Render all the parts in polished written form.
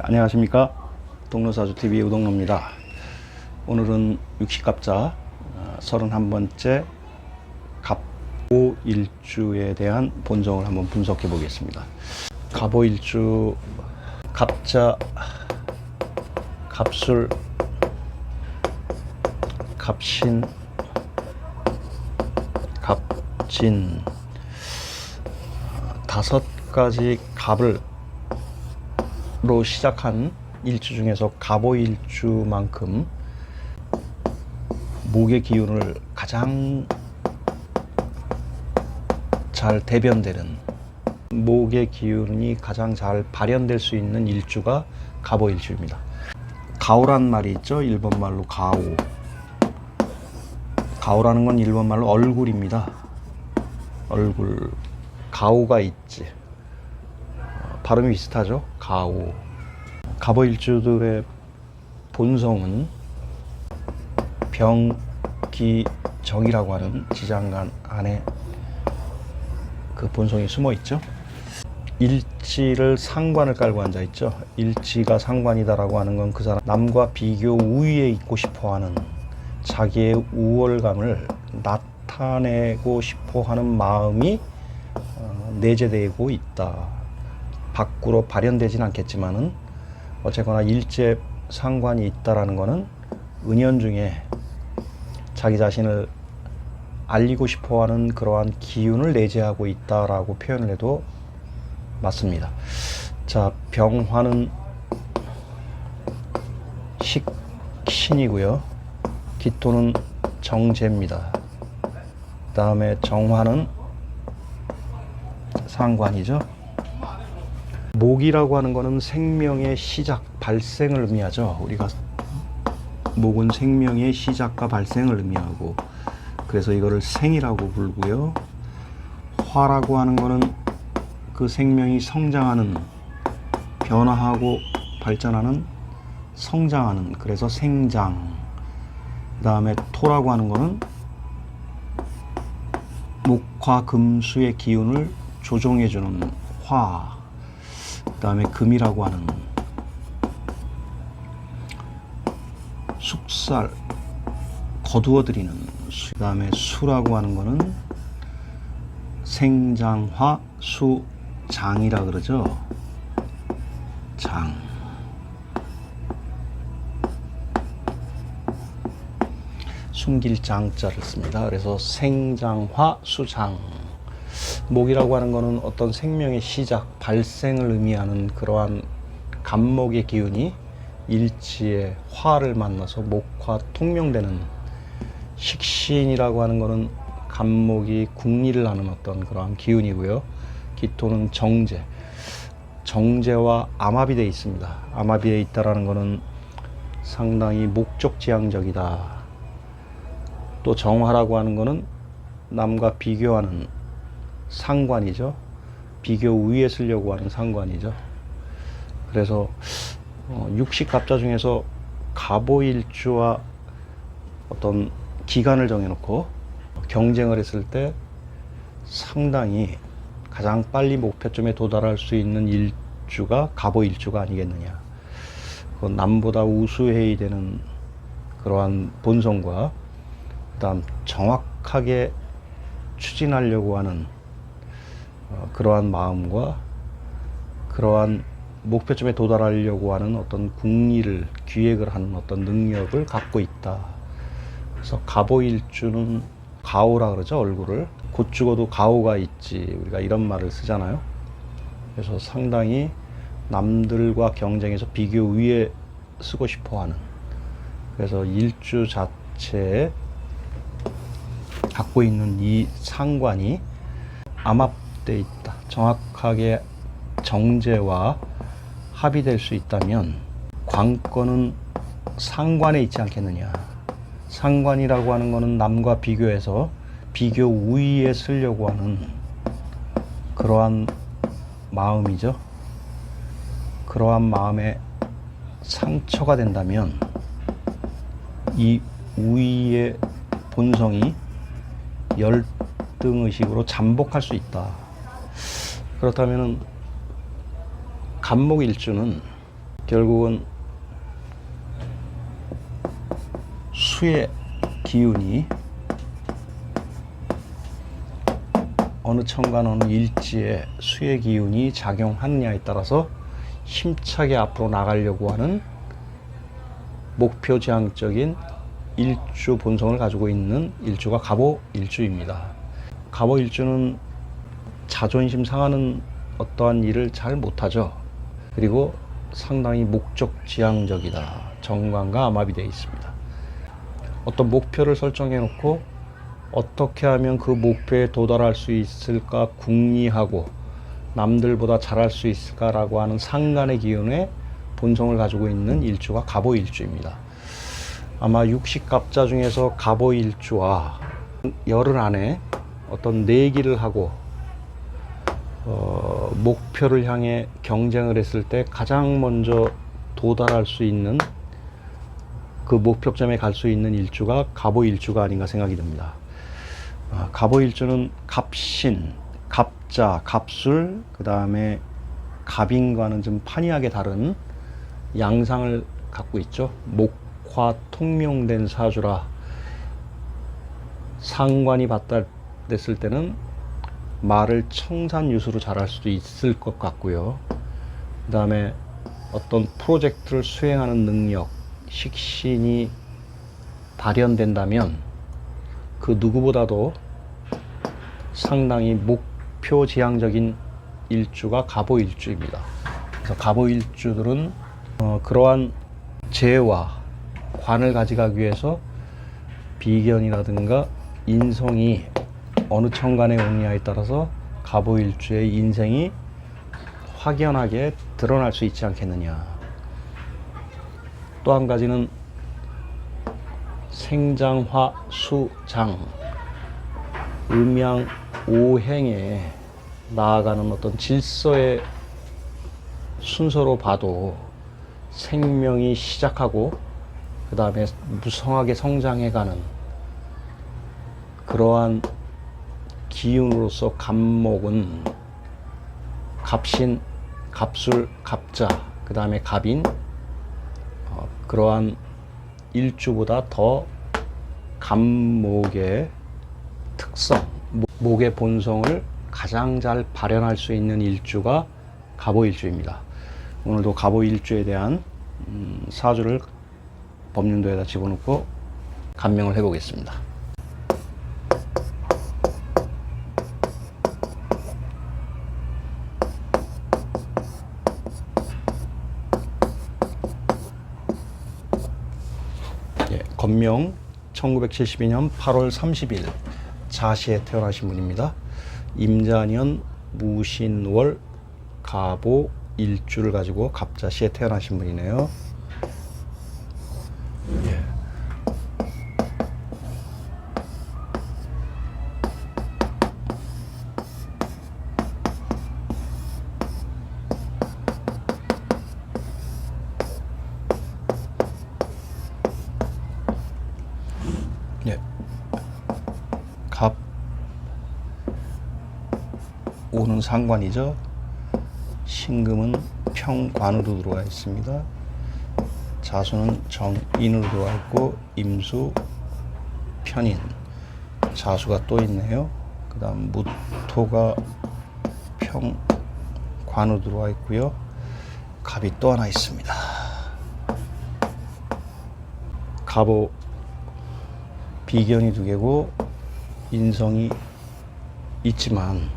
안녕하십니까. 동로사주TV 우동로입니다. 오늘은 육식갑자 31번째 갑오일주에 대한 본성을 한번 분석해 보겠습니다. 갑오일주, 갑자, 갑술, 갑신, 갑진, 5가지 갑을 로 시작한 일주 중에서 갑오일주만큼 목의 기운을 가장 잘 대변되는, 목의 기운이 가장 잘 발현될 수 있는 일주가 갑오일주입니다. 가오란 말이 있죠. 일본말로 가오. 가오라는 건 일본말로 얼굴입니다. 얼굴. 가오가 있지. 발음이 비슷하죠. 가오. 갑오일주들의 본성은 병기정이라고 하는 지장간 안에 그 본성이 숨어 있죠. 일지를 상관을 깔고 앉아 있죠. 일지가 상관이다라고 하는 건 그 사람 남과 비교 우위에 있고 싶어하는, 자기의 우월감을 나타내고 싶어하는 마음이 내재되고 있다. 밖으로 발현되진 않겠지만은 어쨌거나 일제 상관이 있다라는 것은 은연중에 자기 자신을 알리고 싶어하는 그러한 기운을 내재하고 있다라고 표현을 해도 맞습니다. 자, 병화는 식신이고요. 기토는 정제입니다. 그 다음에 정화는 상관이죠. 목이라고 하는 것은 생명의 시작, 발생을 의미하죠. 우리가 목은 생명의 시작과 발생을 의미하고, 그래서 이거를 생이라고 부르고요. 화라고 하는 것은 그 생명이 성장하는, 변화하고 발전하는, 성장하는, 그래서 생장. 그 다음에 토라고 하는 것은 목화 금수의 기운을 조종해주는 화. 그 다음에 금이라고 하는 숙살, 거두어들이는. 그 다음에 수라고 하는 거는 생장화 수장이라 그러죠. 장. 숨길 장자를 씁니다. 그래서 생장화 수장. 목이라고 하는 것은 어떤 생명의 시작, 발생을 의미하는 그러한 갑목의 기운이 일지의 화를 만나서 목화 통명되는. 식신이라고 하는 것은 갑목이 궁리를 하는 어떤 그러한 기운이고요. 기토는 정제. 정제와 암합이 되어 있습니다. 암합이 되어 있다라는 것은 상당히 목적지향적이다. 또 정화라고 하는 것은 남과 비교하는 상관이죠. 비교 우위에 쓰려고 하는 상관이죠. 그래서 육식갑자 중에서 갑오일주와 어떤 기간을 정해놓고 경쟁을 했을 때 상당히 가장 빨리 목표점에 도달할 수 있는 일주가 갑오일주가 아니겠느냐. 남보다 우수해야 되는 그러한 본성과, 그다음 정확하게 추진하려고 하는 그러한 마음과, 그러한 목표점에 도달하려고 하는 어떤 궁리를, 기획을 하는 어떤 능력을 갖고 있다. 그래서 갑오일주는 가오라 그러죠. 얼굴을. 곧 죽어도 가오가 있지, 우리가 이런 말을 쓰잖아요. 그래서 상당히 남들과 경쟁해서 비교 위에 쓰고 싶어하는, 그래서 일주 자체에 갖고 있는 이 상관이 암합되어 있다. 정확하게 정제와 합의될 수 있다면 관건은 상관에 있지 않겠느냐. 상관이라고 하는 것은 남과 비교해서 비교 우위에 쓰려고 하는 그러한 마음이죠. 그러한 마음에 상처가 된다면 이 우위의 본성이 열등의식으로 잠복할 수 있다. 그렇다면 갑목일주는 결국은 수의 기운이 어느 천간 어느 일지에 수의 기운이 작용하느냐에 따라서 힘차게 앞으로 나가려고 하는 목표지향적인 일주 본성을 가지고 있는 일주가 갑오일주입니다. 갑오일주는 자존심 상하는 어떠한 일을 잘 못하죠. 그리고 상당히 목적지향적이다. 정관과 암합이 되어 있습니다. 어떤 목표를 설정해 놓고 어떻게 하면 그 목표에 도달할 수 있을까 궁리하고 남들보다 잘할 수 있을까라고 하는 상간의 기운의 본성을 가지고 있는 일주가 갑오일주입니다. 아마 육식갑자 중에서 갑오일주와 열흘 안에 어떤 내기를 하고 목표를 향해 경쟁을 했을 때 가장 먼저 도달할 수 있는 그 목표점에 갈 수 있는 일주가 갑오일주가 아닌가 생각이 듭니다. 갑오일주는 갑신, 갑자, 갑술, 그 다음에 갑인과는 좀 판이하게 다른 양상을 갖고 있죠. 목화 통명된 사주라 상관이 받달됐을 때는 말을 청산유수로 잘할 수도 있을 것 같고요. 그 다음에 어떤 프로젝트를 수행하는 능력, 식신이 발현된다면 그 누구보다도 상당히 목표지향적인 일주가 갑오일주입니다. 그래서 갑오일주들은 그러한 재와 관을 가져가기 위해서 비견이라든가 인성이 어느 천간에 오느냐에 따라서 갑오일주의 인생이 확연하게 드러날 수 있지 않겠느냐. 또 한 가지는 생장화수장 음양오행에 나아가는 어떤 질서의 순서로 봐도 생명이 시작하고 그 다음에 무성하게 성장해가는 그러한 기운으로서 갑목은 갑신, 갑술, 갑자, 그 다음에 갑인 그러한 일주보다 더 갑목의 특성, 목의 본성을 가장 잘 발현할 수 있는 일주가 갑오일주입니다. 오늘도 갑오일주에 대한 사주를 법륜도에다 집어넣고 감명을 해보겠습니다. 건명 1972년 8월 30일 자시에 태어나신 분입니다. 임자년 무신월 갑오 일주를 가지고 갑자시에 태어나신 분이네요. 갑 오는 상관이죠. 신금은 평관으로 들어와 있습니다. 자수는 정인으로 들어와 있고 임수 편인 자수가 또 있네요. 그 다음 무토가 평관으로 들어와 있고요. 갑이 또 하나 있습니다. 갑오 비견이 두 개고 인성이 있지만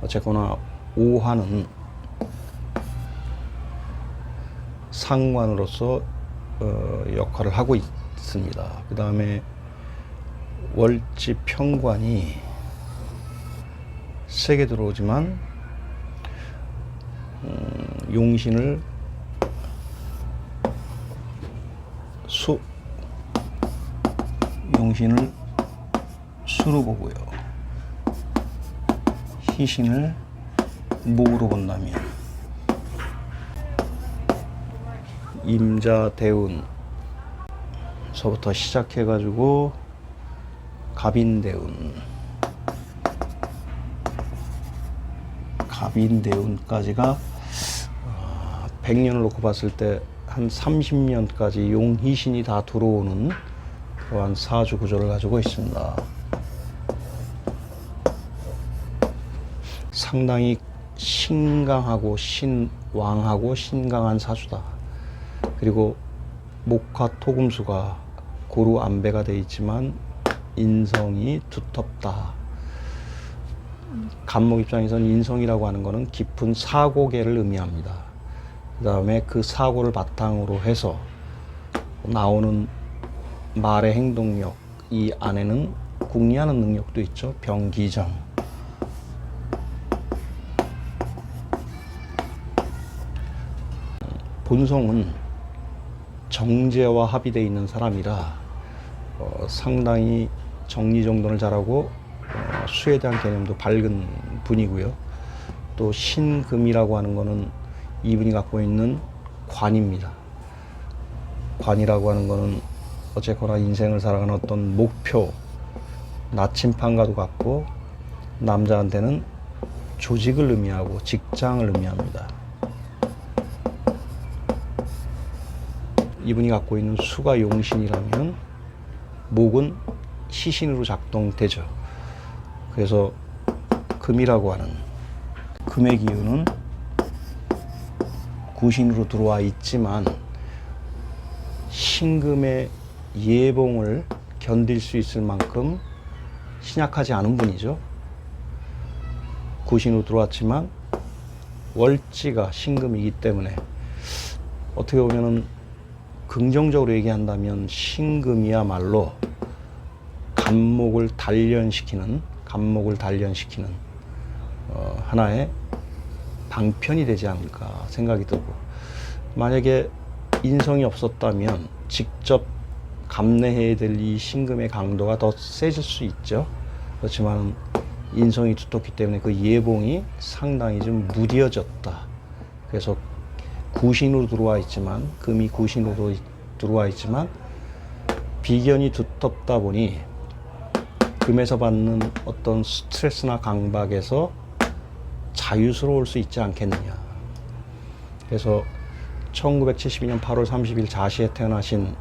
어쨌거나 오화는 상관으로서 역할을 하고 있습니다. 그 다음에 월지 평관이 세게 들어오지만 용신을 용신을 수로 보고요. 희신을 목으로 본다면 임자대운서부터 시작해가지고 갑인대운까지가 100년을 놓고 봤을 때 한 30년까지 용희신이 다 들어오는 그러한 사주 구조를 가지고 있습니다. 상당히 신강하고 신왕하고 신강한 사주다. 그리고 목화 토금수가 고루 안배가 되어 있지만 인성이 두텁다. 간목 입장에서는 인성이라고 하는 것은 깊은 사고계를 의미합니다. 그 다음에 그 사고를 바탕으로 해서 나오는 말의 행동력, 이 안에는 궁리하는 능력도 있죠. 병기정. 본성은 정제와 합의되어 있는 사람이라 상당히 정리정돈을 잘하고 수에 대한 개념도 밝은 분이고요. 또 신금이라고 하는 것은 이분이 갖고 있는 관입니다. 관이라고 하는 것은 어쨌거나 인생을 살아가는 어떤 목표, 나침판과도 같고 남자한테는 조직을 의미하고 직장을 의미합니다. 이분이 갖고 있는 수가 용신이라면 목은 시신으로 작동되죠. 그래서 금이라고 하는 금의 기운은 구신으로 들어와 있지만 신금의 예봉을 견딜 수 있을 만큼 신약하지 않은 분이죠. 구신으로 들어왔지만 월지가 신금이기 때문에 어떻게 보면은 긍정적으로 얘기한다면 신금이야말로 간목을 단련시키는 하나의 방편이 되지 않을까 생각이 들고, 만약에 인성이 없었다면 직접 감내해야 될 이 신금의 강도가 더 세질 수 있죠. 그렇지만 인성이 두텁기 때문에 그 예봉이 상당히 좀 무뎌졌다. 그래서 구신으로 들어와 있지만, 금이 구신으로 들어와 있지만 비견이 두텁다 보니 금에서 받는 어떤 스트레스나 강박에서 자유스러울 수 있지 않겠느냐. 그래서 1972년 8월 30일 자시에 태어나신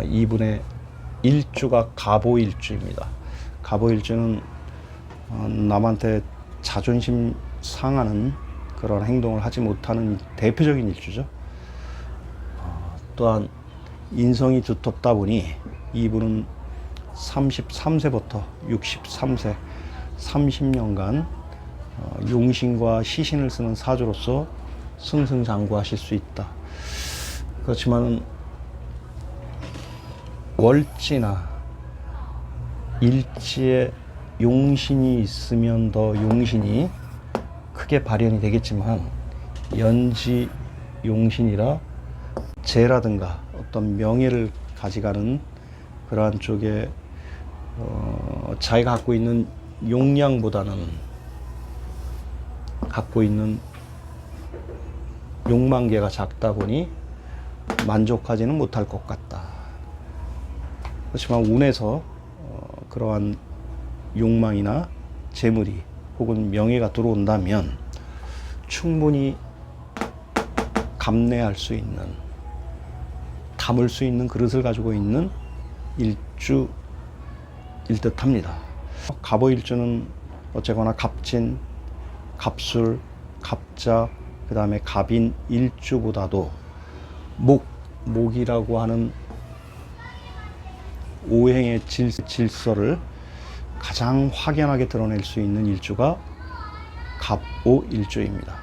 이분의 일주가 갑오일주입니다. 갑오일주는 남한테 자존심 상하는 그런 행동을 하지 못하는 대표적인 일주죠. 또한 인성이 두텁다 보니 이분은 33세부터 63세 30년간 용신과 시신을 쓰는 사주로서 승승장구하실 수 있다. 그렇지만 월지나 일지에 용신이 있으면 더 용신이 크게 발현이 되겠지만, 연지 용신이라 재라든가 어떤 명예를 가져가는 그러한 쪽에 자기가 갖고 있는 용량보다는 갖고 있는 욕망계가 작다 보니 만족하지는 못할 것 같다. 그렇지만 운에서 그러한 욕망이나 재물이 혹은 명예가 들어온다면 충분히 감내할 수 있는, 담을 수 있는 그릇을 가지고 있는 일주일 듯합니다. 갑오일주는 어쨌거나 갑진, 갑술, 갑자, 그 다음에 갑인 일주보다도 목이라고 하는 오행의 질서를 가장 확연하게 드러낼 수 있는 일주가 갑오일주입니다.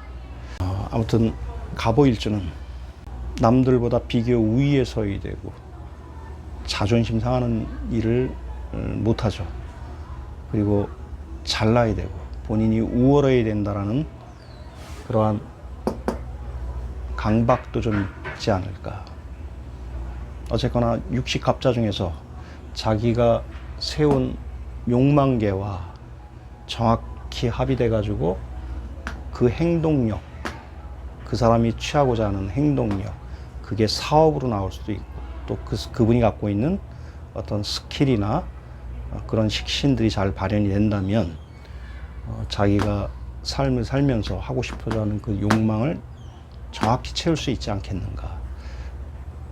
아무튼 갑오일주는 남들보다 비교 우위에 서야 되고 자존심 상하는 일을 못하죠. 그리고 잘나야 되고 본인이 우월해야 된다라는 그러한 강박도 좀 있지 않을까. 어쨌거나 육식갑자 중에서 자기가 세운 욕망계와 정확히 합의돼 가지고 그 행동력, 그 사람이 취하고자 하는 행동력, 그게 사업으로 나올 수도 있고, 또 그분이 갖고 있는 어떤 스킬이나 그런 식신들이 잘 발현이 된다면 자기가 삶을 살면서 하고 싶어져 하는 그 욕망을 정확히 채울 수 있지 않겠는가.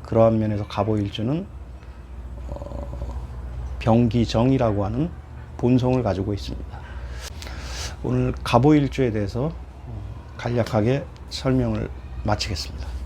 그러한 면에서 갑오일주는 병기정이라고 하는 본성을 가지고 있습니다. 오늘 갑오일주에 대해서 간략하게 설명을 마치겠습니다.